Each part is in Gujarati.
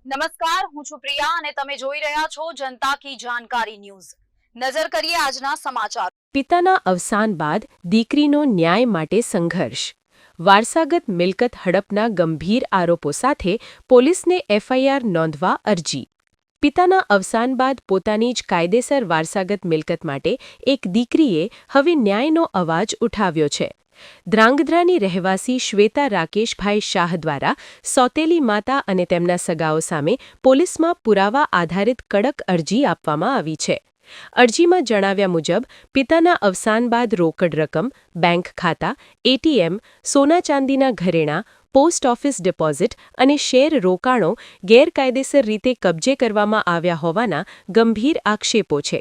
નમસ્કાર, હું છું પ્રિયા અને તમે જોઈ રહ્યા છો જનતા કી જાણકારી ન્યૂઝ। નજર કરીએ આજના સમાચાર। પિતાના અવસાન બાદ દીકરીનો ન્યાય માટે સંઘર્ષ। વારસાગત મિલકત હડપના ગંભીર આરોપો સાથે પોલીસને એફઆઈઆર નોંધવા અરજી। પિતાના અવસાન બાદ પોતાની જ કાયદેસર વારસાગત મિલકત માટે એક દીકરીએ હવે ન્યાયનો અવાજ ઉઠાવ્યો છે। ધ્રાંગધ્રાની રહેવાસી શ્વેતા રાકેશભાઈ શાહ દ્વારા સોતેલી માતા અને તેમના સગાઓ સામે પોલીસમાં પુરાવા આધારિત કડક અરજી આપવામાં આવી છે। અરજીમાં જણાવ્યા મુજબ પિતાના અવસાન બાદ રોકડ રકમ, બેંક ખાતા, એટીએમ, સોના ચાંદીના ઘરેણાં, પોસ્ટ ઓફિસ ડિપોઝિટ અને શેર રોકાણો ગેરકાયદેસર રીતે કબજે કરવામાં આવ્યા હોવાના ગંભીર આક્ષેપો છે।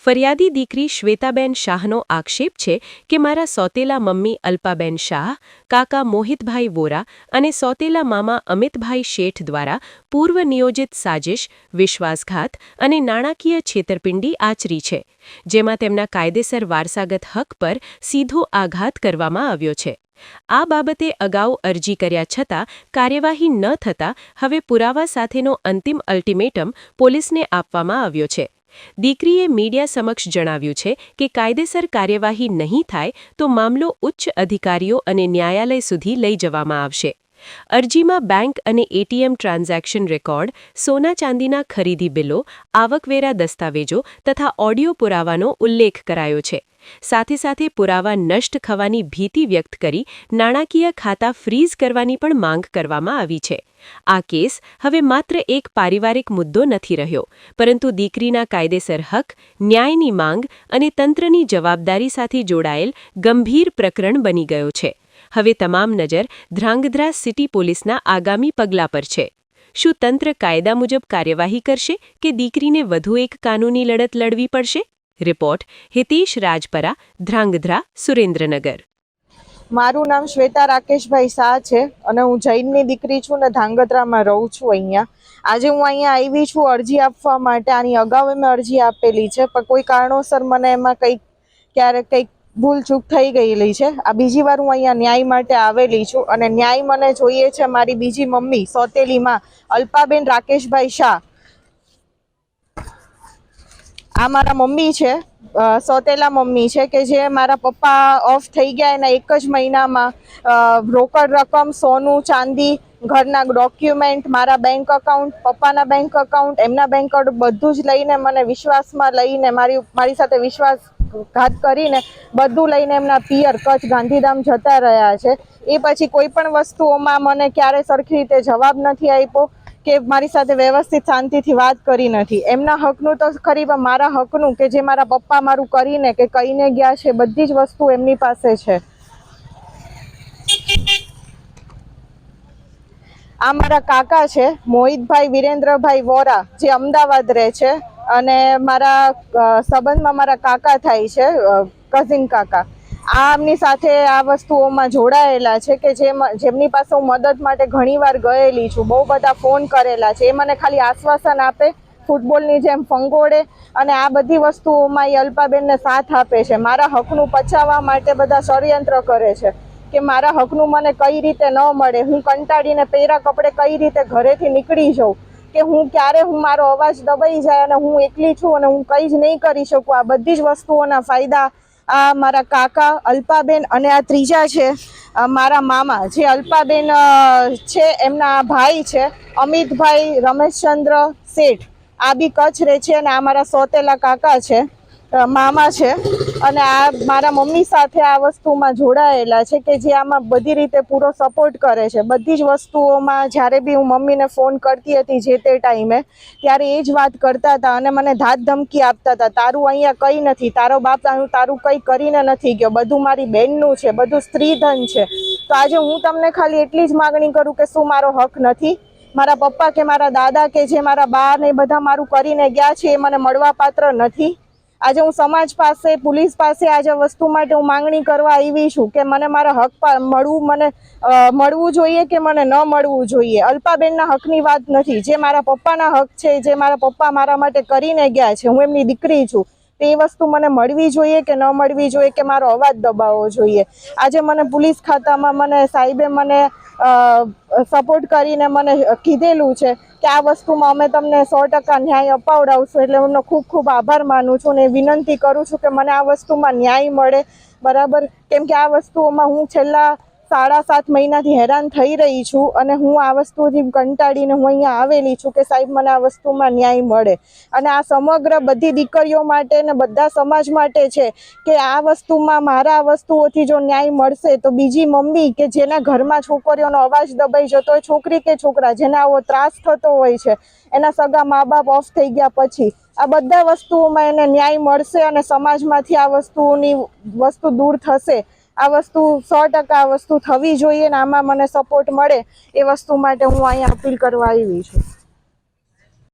ફરિયાદી દીકરી શ્વેતાબેન શાહનો આક્ષેપ છે કે મારા સોતેલા મમ્મી અલ્પાબેન શાહ, કાકા મોહિતભાઈ વોરા અને સોતેલા મામા અમિતભાઈ શેઠ દ્વારા પૂર્વ નિયોજિત સાજિશ, વિશ્વાસઘાત અને નાણાકીય છેતરપિંડી આચરી છે, જેમાં તેમના કાયદેસર વારસાગત હક પર સીધો આઘાત કરવામાં આવ્યો છે। આ બાબતે અગાઉ અરજી કર્યા છતાં કાર્યવાહી ન થતાં હવે પુરાવા સાથેનો અંતિમ અલ્ટિમેટમ પોલીસને આપવામાં આવ્યો છે। દીકરીએ મીડિયા સમક્ષ જણાવ્યું છે કે કાયદેસર કાર્યવાહી નહીં થાય તો મામલો ઉચ્ચ અધિકારીઓ અને ન્યાયાલય સુધી લઈ જવામાં આવશે। અરજીમાં બેંક અને એટીએમ ટ્રાન્ઝેક્શન રેકોર્ડ, સોના ચાંદીના ખરીદી બિલો, આવકવેરા દસ્તાવેજો તથા ઓડિયો પુરાવાનો ઉલ્લેખ કરાયો છે। સાથે સાથે પુરાવા નષ્ટ થવાની ભીતિ વ્યક્ત કરી નાણાકીય ખાતા ફ્રીઝ કરવાની પણ માંગ કરવામાં આવી છે। આ કેસ હવે માત્ર એક પારિવારિક મુદ્દો નથી રહ્યો, પરંતુ દીકરીના કાયદેસર હક, ન્યાયની માંગ અને તંત્રની જવાબદારી સાથે જોડાયેલ ગંભીર પ્રકરણ બની ગયો છે। હવે તમામ નજર ધ્રાંગધ્રા સિટી પોલીસના આગામી પગલાં પર છે। શું તંત્ર કાયદા મુજબ કાર્યવાહી કરશે કે દીકરીને વધુ એક કાનૂની લડત લડવી પડશે? રિપોર્ટ હિતેશ રાજપરા, ધ્રાંગધ્રા, સુરેન્દ્રનગર। મારું નામ શ્વેતા રાકેશભાઈ શાહ છે અને હું જૈનની દીકરી છું ને ધ્રાંગધ્રામાં રહું છું। આજે હું અહીંયા આવી છું અરજી આપવા માટે। આની અગાઉ મેં અરજી આપેલી છે, પણ કોઈ કારણોસર મને એમાં ક્યારેક ભૂલચૂક થઈ ગયેલી છે। આ બીજી વાર હું અહીંયા ન્યાય માટે આવેલી છું અને ન્યાય મને જોઈએ છે મારી બીજી મમ્મી સોતેલી માં અલ્પાબેન રાકેશભાઈ શાહ। આ મારા મમ્મી છે, સોતેલા મમ્મી છે કે જે મારા પપ્પા ઓફ થઈ ગયા એના એક જ મહિનામાં રોકડ રકમ, સોનું ચાંદી, ઘરના ડોક્યુમેન્ટ, મારા બેંક અકાઉન્ટ, પપ્પાના બેંક અકાઉન્ટ, એમના બેંક અકાઉન્ટ બધું જ લઈને મને વિશ્વાસમાં લઈને મારી સાથે વિશ્વાસઘાત કરીને બધું લઈને એમના પિયર કચ્છ ગાંધીધામ જતા રહ્યા છે। એ પછી કોઈ પણ વસ્તુઓમાં મને ક્યારે સરખી રીતે જવાબ નથી આપ્યો કે મારી સાથે વ્યવસ્થિત શાંતિથી વાત કરી નથી। એમના હકનું તો ખરી, પણ મારા હકનું કે જે મારા પપ્પા મારું કરીને કે કહીને ગયા છે બધી જ વસ્તુ એમની પાસે છે। આ મારા કાકા છે મોહિતભાઈ વિરેન્દ્રભાઈ વોરા, જે અમદાવાદ રહે છે અને મારા સંબંધમાં મારા કાકા થાય છે, કઝિન કાકા। આમની સાથે આ વસ્તુઓમાં જોડાયેલા છે કે જેમની પાસે હું મદદ માટે ઘણીવાર ગયેલી છું, બહુ બધા ફોન કરેલા છે। એ મને ખાલી આશ્વાસન આપે, ફૂટબોલની જેમ ફંગોળે અને આ બધી વસ્તુઓમાં એ અલ્પાબેનને સાથ આપે છે। મારા હકનું પચાવવા માટે બધા ષડયંત્ર કરે છે કે મારા હકનું મને કઈ રીતે ન મળે, હું કંટાળીને પહેરા કપડે કઈ રીતે ઘરેથી નીકળી જાઉં, કે ક્યારે મારો અવાજ દબાઈ જાય અને હું એકલી છું અને હું કંઈ જ નહીં કરી શકું। આ બધી જ વસ્તુઓના ફાયદા આ મારા કાકા અલ્પાબેન અને આ ત્રીજા છે મારા મામા, જે અલ્પાબેન છે એમના ભાઈ છે અમિતભાઈ રમેશચંદ્ર શેઠ। આ બી કચ્છ રહે છે અને આ મારા સોતેલા કાકા છે, મામા છે અને આ મારા મમ્મી સાથે આ વસ્તુમાં જોડાયેલા છે કે જે આમાં બધી રીતે પૂરો સપોર્ટ કરે છે। બધી જ વસ્તુઓમાં જ્યારે બી હું મમ્મીને ફોન કરતી હતી જે તે ટાઈમે, ત્યારે એ જ વાત કરતા હતા અને મને ધાક ધમકી આપતા હતા, તારું અહીંયા કંઈ નથી, તારો બાપ તારું કંઈ કરીને નથી ગયો, બધું મારી બહેનનું છે, બધું સ્ત્રીધન છે। તો આજે હું તમને ખાલી એટલી જ માગણી કરું કે શું મારો હક નથી? મારા પપ્પા કે મારા દાદા કે જે મારા બા ને બધા મારું કરીને ગયા છે એ મને મળવા પાત્ર નથી? આજે હું સમાજ પાસે, પોલીસ પાસે આજે વસ્તુ માટે હું માંગણી કરવા આવી છું કે મને મારા હક મળવું જોઈએ કે મને ન મળવું જોઈએ। અલ્પાબેનના હકની વાત નથી, જે મારા પપ્પાના હક છે, જે મારા પપ્પા મારા માટે કરીને ગયા છે, હું એમની દીકરી છું, તે વસ્તુ મને મળવી જોઈએ કે ન મળવી જોઈએ, કે મારો અવાજ દબાવવો જોઈએ. આજે મને પોલીસ ખાતામાં મને સાહેબે મને સપોર્ટ કરીને મને કીધેલું છે કે આ વસ્તુમાં અમે તમને 100% ન્યાય અપાવડાવશું. એટલે હું ખૂબ ખૂબ આભાર માનું છું ને વિનંતી કરું છું કે મને આ વસ્તુમાં ન્યાય મળે, બરાબર. કેમ કે આ વસ્તુઓમાં હું છેલ્લા 7.5 મહિનાથી હેરાન થઈ રહી છું અને હું આ વસ્તુથી કંટાળીને હું અહીંયા આવેલી છું કે સાહેબ મને આ વસ્તુમાં ન્યાય મળે. અને આ સમગ્ર બધી દીકરીઓ માટે ને બધા સમાજ માટે છે કે આ વસ્તુમાં મારા આ વસ્તુઓથી જો ન્યાય મળશે તો બીજી મમ્મી કે જેના ઘરમાં છોકરીઓનો અવાજ દબાઈ જતો હોય, છોકરી કે છોકરા જેને આવો ત્રાસ થતો હોય છે, એના સગા મા બાપ ઓફ થઈ ગયા પછી આ બધા વસ્તુઓમાં એને ન્યાય મળશે અને સમાજમાંથી આ વસ્તુ દૂર થશે. આ વસ્તુ 100% આ વસ્તુ થવી જોઈએ ને આમાં મને સપોર્ટ મળે એ વસ્તુ માટે હું અહીંયા અપીલ કરવા આવી છું.